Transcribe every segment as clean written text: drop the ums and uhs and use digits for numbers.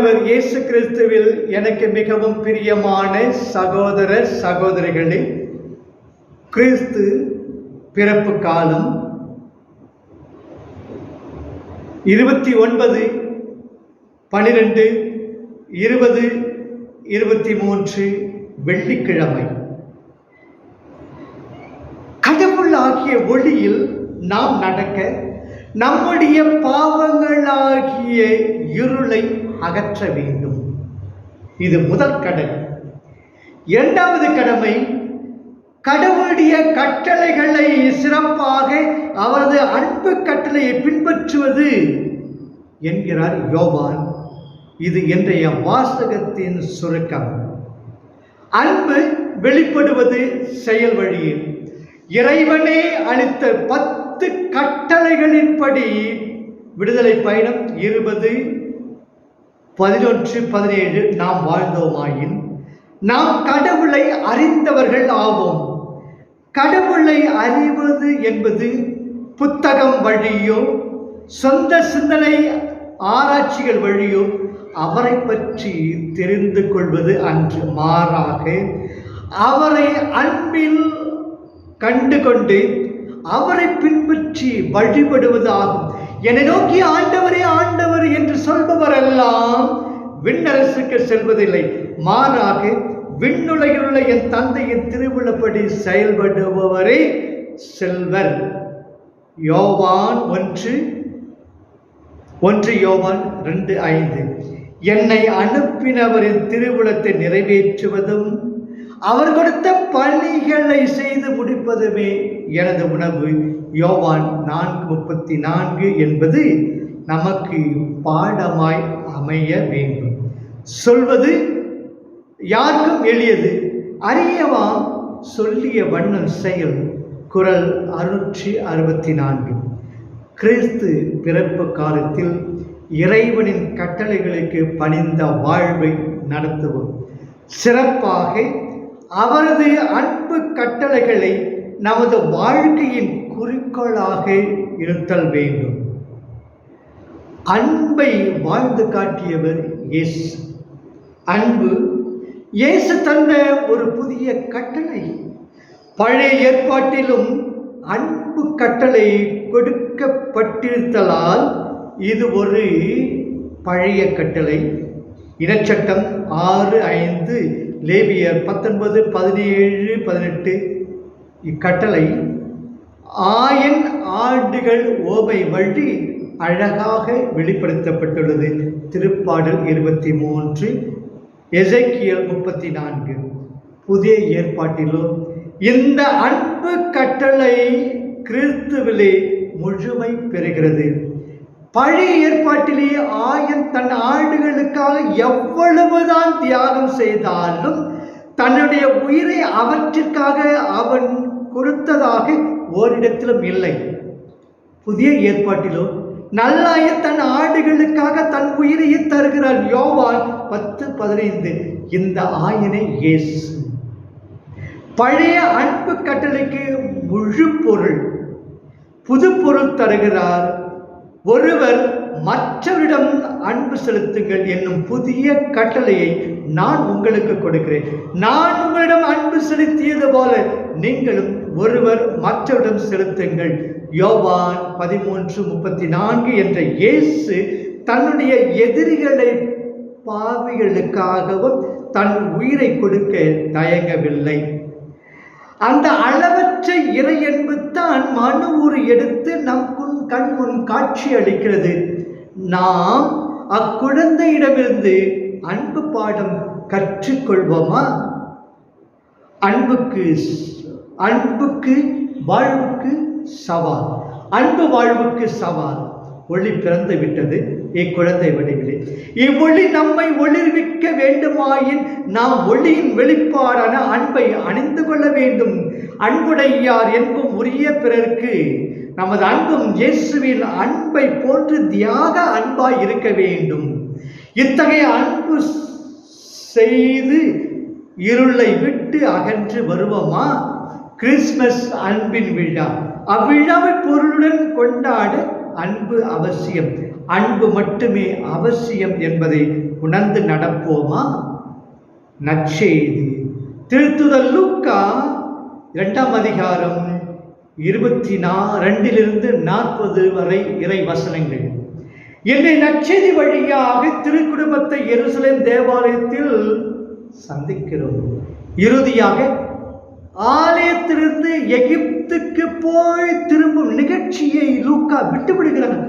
ஆண்டவர் இயேசு கிறிஸ்துவில் எனக்கு மிகவும் பிரியமான சகோதர சகோதரிகளே, கிறிஸ்து பிறப்பு காலம் 29/12/2023 வெள்ளிக்கிழமை. கடவுள் ஆகிய ஒளியில் நாம் நடக்க நம்முடைய பாவங்களாகிய இருளை அகற்ற வேண்டும். இது முதல் கடமை. இரண்டாவது கடமை, கடவுளுடைய கட்டளைகளை சிறப்பாக அவரது அன்பு கட்டளையை பின்பற்றுவது என்கிறார் யோவான். இது இன்றைய வாசகத்தின் சுருக்கம். அன்பு வெளிப்படுவது செயல் வழியில். இறைவனே அளித்த 10 கட்டளைகளின்படி விடுதலை பயணம் 20:11-17 நாம் வாழ்ந்தோமாயின் நாம் கடவுளை அறிந்தவர்கள் ஆவோம். கடவுளை அறிவது என்பது புத்தகம் வழியோ சொந்த சிந்தனை ஆராய்ச்சிகள் வழியோ அவரை பற்றி தெரிந்து கொள்வது அன்று, மாறாக அவரை அன்பில் கண்டுகொண்டு அவரை பின்பற்றி வழிபடுவது ஆகும். என்னை நோக்கி ஆண்டவரே ஆண்டவர் என்று சொல்பவரெல்லாம் விண்ணரசுக்கு செல்வதில்லை, மாறாக விண்ணுலகில் உள்ள என் தந்தையின் திருவிழப்படி செயல்படுபவரே செல்வர். யோவான் 1 யோவான் 2:5. என்னை அனுப்பினவரின் திருவுளத்தை நிறைவேற்றுவதும் அவர் கொடுத்த பணிகளை செய்து முடிப்பதுமே எனது உணவு. யோவான் 4:34 என்பது நமக்கு பாடமாய் அமைய வேண்டும். சொல்வது யாருக்கும் எளியது, அறியவாம் சொல்லிய வண்ணம் செயல். குறள் 664. கிறிஸ்து பிறப்பு காலத்தில் இறைவனின் கட்டளைகளுக்கு பணிந்த வாழ்வை நடத்துவோம். சிறப்பாக அவரது அன்பு கட்டளைகளை நமது வாழ்க்கையின் குறிக்கோளாக இருத்தல் வேண்டும். அன்பை வாழ்ந்து காட்டியவர் இயேசு. அன்பு இயேசு தந்த ஒரு புதிய கட்டளை. பழைய ஏற்பாட்டிலும் அன்பு கட்டளை கொடுக்கப்பட்டிருத்தலால் இது ஒரு பழைய கட்டளை. இனச்சட்டம் 6:5, லேவியர் 19:17-18. இக்கட்டளை ஆயன் ஆடுகள் ஓமை வழி அழகாக வெளிப்படுத்தப்பட்டுள்ளது. திருப்பாடல் 23, எசேக்கியேல் 34. புதிய ஏற்பாட்டிலும் இந்த அன்பு கட்டளை கிறிஸ்துவிலே முழுமை பெறுகிறது. பழைய ஏற்பாட்டிலே ஆயன் தன் ஆடுகளுக்காக எவ்வளவுதான் தியாகம் செய்தாலும் தன்னுடைய உயிரை அவற்றிற்காக அவன் கொடுத்ததாக ஓரிடத்திலும் இல்லை. புதிய ஏற்பாட்டிலோ நல்லாயன் தன் ஆடுகளுக்காக தன் உயிரையே தருகிறார். யோவான் 10:15. இந்த ஆயனை இயேசு. பழைய அன்பு கட்டளைக்கு முழு பொருள், புது பொருள் தருகிறார். ஒருவர் மற்றவரிடம் அன்பு செலுத்துங்கள் என்னும் புதிய கட்டளையை நான் உங்களுக்கு கொடுக்கிறேன். நான் உங்களிடம் அன்பு செலுத்தியது போல நீங்களும் ஒருவர் மற்றவரிடம் செலுத்துங்கள். யோவான் 13:34 என்ற இயேசு தன்னுடைய எதிரிகளை பாவிகளுக்காகவும் தன் உயிரை கொடுக்க தயங்கவில்லை. அந்த அளவற்ற இறை அன்பு தான் மனு உரு எடுத்து நம் கண் முன் காட்சி அளிக்கிறது. நாம் அக்குழந்தையிடமிருந்து அன்பு பாடம் கற்றுக்கொள்வோமா? அன்புக்கு வாழ்வுக்கு சவால். அன்பு வாழ்வுக்கு சவால். ஒளி பிறந்து விட்டது இக்குழந்தை வடிவிலே. இவ்வொளி நம்மை ஒளிர்விக்க வேண்டுமாயின் நாம் ஒளியின் வெளிப்பாடான அன்பை அணிந்து கொள்ள வேண்டும். அன்புடையார் என்பும் உரிய பிறர்க்கு நமது அன்பும் இயேசுவின் அன்பை போன்று தியாக அன்பாய் இருக்க வேண்டும். இத்தகைய அன்பு செய்து இருளை விட்டு அகன்று வருவோமா? கிறிஸ்மஸ் அன்பின் விழா. அவ்விழாவை பொருளுடன் கொண்டாட அன்பு அவசியம். அன்பு மட்டுமே அவசியம் என்பதை உணர்ந்து நடப்போமா? நற்செய்தி திருத்துதல் லூக்கா 2ஆம் அதிகாரம் 22 40 வரை இறை வசனங்கள். என்னை நற்செய்தி வழியாக திருக்குடும்பத்தை எருசலேம் தேவாலயத்தில் சந்திக்கிறோம். இறுதியாக ஆலயத்திலிருந்து எகிப்துக்கு போய் திரும்பும் நிகழ்ச்சியை லூக்கா விட்டுவிடுகிறார்.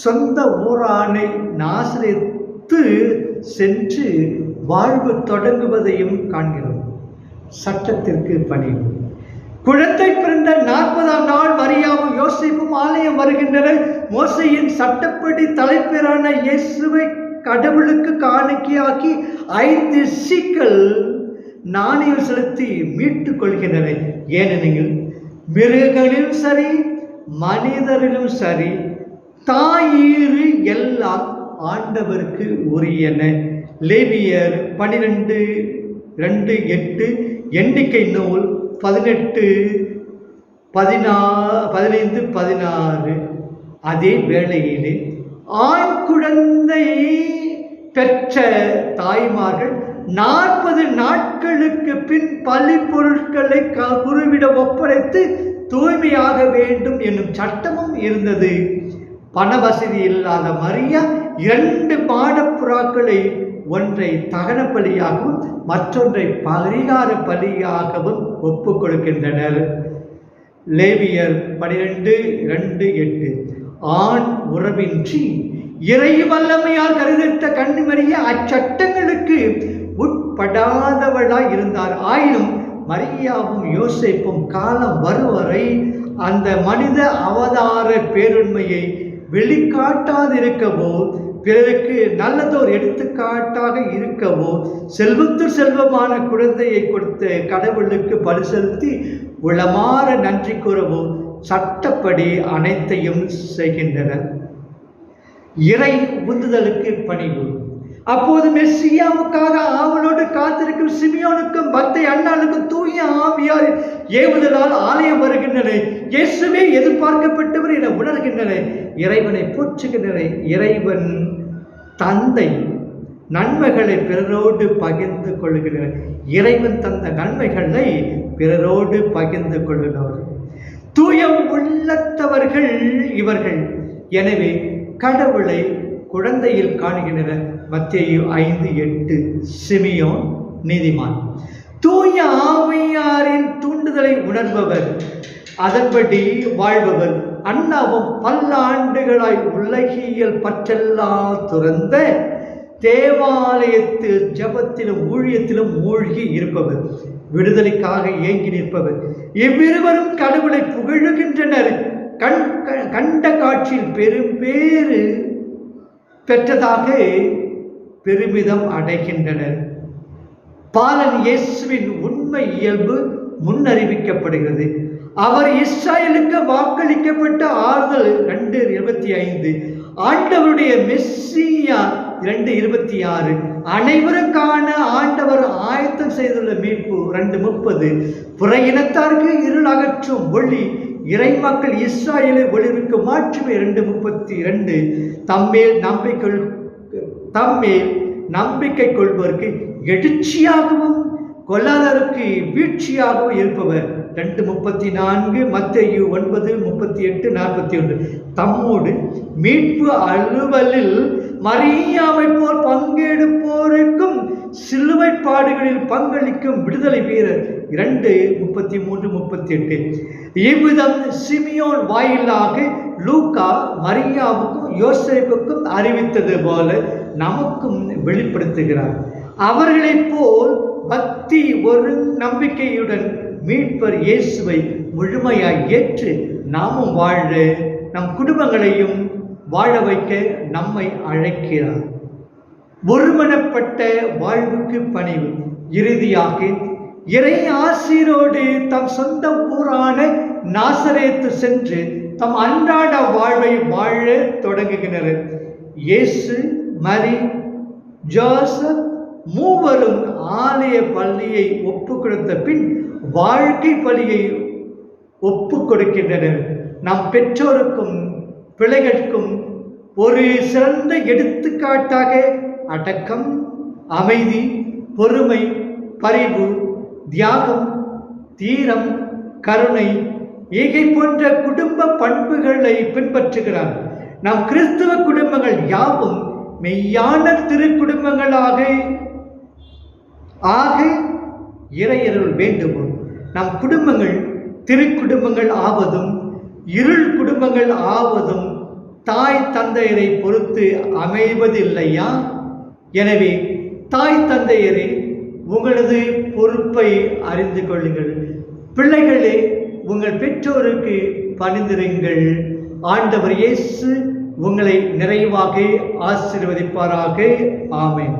சொந்த ஊரான நாசரேத்து சென்று வாழ்வு தொடங்குவதையும் காண்கிறோம். சட்டத்திற்கு பணிவு. குழந்தை பிறந்த 40ஆம் நாள் மரியாவும் யோசேப்பும் ஆலயம் வருகின்றனர். மோசையின் சட்டப்படி தலைப்பேரான இயேசுவை கடவுளுக்கு காணிக்கையாக்கி 5 சீக்கல் நாணயம் செலுத்தி மீட்டுக் கொள்கின்றனர். ஏனெனில் மிருகங்களிலும் சரி மனிதரிலும் சரி தாயீறு எல்லாம் ஆண்டவருக்கு உரியன. லேவியர் 12:2-8, எண்ணிக்கை நூல் 18:15-16. அதே வேளையிலே ஆண் குழந்தை பெற்ற தாய்மார்கள் 40 நாட்களுக்கு பின் பலி பொருட்களை குருவிட ஒப்படைத்து தூய்மையாக வேண்டும் என்னும் சட்டமும் இருந்தது. பண வசதி இல்லாத மரியா 2 மாடப்புறாக்களை, ஒன்றை தகன பலியாகவும் மற்றொன்றை பரிகார பலியாகவும் ஒப்புக் கொடுக்கின்றனர். லேவியர் 12:2-8. ஆண் உறவின்றி இறை வல்லமையால் கருதிட்ட கன்னிமரிய அச்சட்டங்களுக்கு உட்படாதவளாய் இருந்தார். ஆயினும் மரியாவும் யோசேப்பும் காலம் வருவரை அந்த மனித அவதார பேருண்மையை வெளிக்காட்டாதிருக்கவோ, பிறருக்கு நல்லதோர் எடுத்துக்காட்டாக இருக்கவோ, செல்வத்து செல்வமான குழந்தையை கொடுத்த கடவுளுக்கு பலி செலுத்தி உளமாற நன்றி கூறவோ சட்டப்படி அனைத்தையும் செய்கின்றனர். இறை உந்துதலுக்கு பணிவு. அப்போது மெஸ்ஸியாவுக்காக ஆவலோடு காத்திருக்கும் சிமியோனுக்கும் பக்தை அண்ணாளுக்கும் தூய ஆவியார் ஏவுதலால் ஆலயம் வருகின்றன. இயேசுவே எதிர்பார்க்கப்பட்டவர் என உணர்கின்றன. இறைவனை போற்றுகின்றன. இறைவன் தந்தை நன்மைகளை பிறரோடு பகிர்ந்து கொள்கிறார். இறைவன் தந்த நன்மைகளை பிறரோடு பகிர்ந்து கொள்கிறார். தூய உள்ளத்தவர்கள் இவர்கள். எனவே கடவுளை குழந்தையில் காணுகின்றனர். மத்தேயு 5:8. சிமியோன் நீதிமான். தூய ஆவியாரின் தூண்டுதலை உணர்பவர், அதன்படி வாழ்பவர். அண்ணாவும் பல்லாண்டுகளாய் உலகியல் பற்றெல்லாம் துறந்த தேவாலயத்து ஜபத்திலும் ஊழியத்திலும் மூழ்கி இருப்பவர், விடுதலைக்காக ஏங்கி நிற்பவர். இவ்விருவரும் கடவுளை புகழுகின்றனர். கண்ட காட்சியில் பெரும்பேறு பெற்றதாக பெருமிதம் அடைகின்றனர். பாலன் இயேசுவின் உண்மை இயல்பு முன்னறிவிக்கப்படுகிறது. அவர் இஸ்ராயலுக்கு வாக்களிக்கப்பட்ட ஆறுதல் 2:25. ஆண்டவருடைய மெஸ்ஸியா 2:26. அனைவரும் காண ஆண்டவர் ஆயத்தம் செய்துள்ள மீட்பு 2:30. புற இனத்தாருக்கு இருள் அகற்றும் ஒளி இறைமக்கள் இஸ்ராயலை ஒளிர்வுக்கு மாற்றுமே 2:32. தம்மேல் நம்பிக்கை கொள்வதற்கு எழுச்சியாகவும் கொல்லாதருக்கு வீழ்ச்சியாகவும் இருப்பவர் 2:34. மத்தேயு 9:38-41. தம்மோடு மீட்பு அலுவலில் மரியாவை போல் பங்கெடுப்போருக்கும் சிலுவை பாடுகளில் பங்களிக்கும் விடுதலை வீரர் 2:33-38. இவ்விதம் சிமியோன் வாயிலாக லூக்கா மரியாவுக்கும் யோசேப்புக்கும் அறிவித்தது போல நமக்கும் வெளிப்படுத்துகிறார். அவர்களைப் போல் பக்தி ஒரு நம்பிக்கையுடன் மீட்பர் இயேசுவை முழுமையாய் ஏற்று நாமும் வாழ, நம் குடும்பங்களையும் வாழ வைக்க நம்மை அழைக்கிறார். ஒருமனப்பட்ட வாழ்வுக்கு பணிவு. இறுதியாக இறை ஆசீரோடு தம் சொந்த ஊரான நாசரேத்து சென்று தம் அன்றாட வாழ்வை வாழ தொடங்குகின்றனர். இயேசு, மரி, ஜோசப் மூவரும் ஆலய பள்ளியை ஒப்புக் கொடுத்த பின் வாழ்க்கை பள்ளியை ஒப்புக் கொடுக்கின்றனர். நம் பெற்றோருக்கும் பிள்ளைகளுக்கும் ஒரு சிறந்த எடுத்துக்காட்டாக அடக்கம், அமைதி, பொறுமை, பரிவு, தியாகம், தீரம், கருணை, ஈகை போன்ற குடும்ப பண்புகளை பின்பற்றுகிறார். நம் கிறிஸ்துவ குடும்பங்கள் யாவும் மெய்யான திருக்குடும்பங்களாக இறையருள் வேண்டுவோம். நம் குடும்பங்கள் திருக்குடும்பங்கள் ஆவதும் இருள் குடும்பங்கள் ஆவதும் தாய் தந்தையரை பொறுத்து அமைவதில்லையா? எனவே தாய் தந்தையரே, உங்களது பொறுப்பை அறிந்து கொள்ளுங்கள். பிள்ளைகளே, உங்கள் பெற்றோருக்கு பணிந்திருங்கள். ஆண்டவர் இயேசு உங்களை நிறைவாக ஆசீர்வதிப்பாராக. ஆமென்.